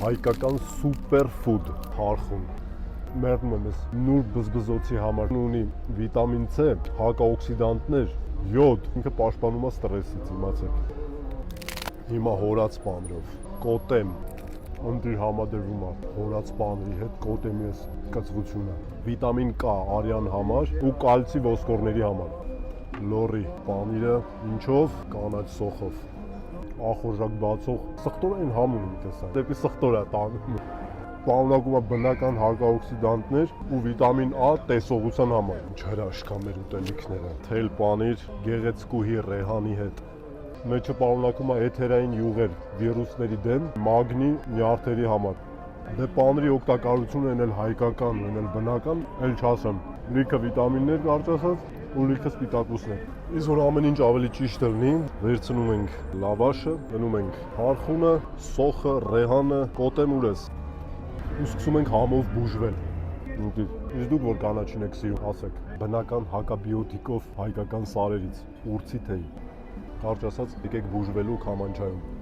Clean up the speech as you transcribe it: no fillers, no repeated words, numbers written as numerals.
Հայկական սուպեր ֆուդ հարխուն։ Մերնում եմ ես նուր բզբզոցի համար ունի վիտամին C, հակաօքսիդանտներ, յոդ, ինքը պաշտպանում է ստրեսից, իմացեք։ Հիմա հորած պանրով, կոտեմ, ընտրի համադրվում է հորած պանրի հետ կոտեմի ես կծվությունը, վիտամին K արյան համար ու կալցի ոսկորների համար։ Լորի պանիրը ինչով, կանաչ սոխով, ախորժակ բացող, սխտորային համ ունի տեսա, դեպի սխտոր է տանում։ Պարունակում է բնական հակաօքսիդանտներ ու վիտամին A տեսողության համար։ Ինչ հրաշք է մեր ուտելիքները։ Թել պանիր գեղեցկուհի ռեհանի հետ։ Մեջը պարունակում է էթերային յուղեր վիրուսների դեմ, մագնի, նյարդերի համար։ Դե պանիրի օգտակարությունը են էլ հայկական, են էլ բնական, էլ չասեմ։ Լիքը վիտամիններ կարճ ասած ու լիքը սպիտակուցներ։ Իսկ որ ամեն ինչ ավելի ճիշտ լինի, վերցնում ենք լավաշը, դնում ենք հարխունը, սոխը, ռեհանը, կոտեմ ուրես։ Ու սկսում ենք համով բուժվել։ Իսկ դուք որ կանաչին եք սիրում, ասեք, բնական հակաբիոտիկով հայկական սարերից, ուրցի թեյ։ Կարճ ասած, եկեք բուժվելու Քամանչայում։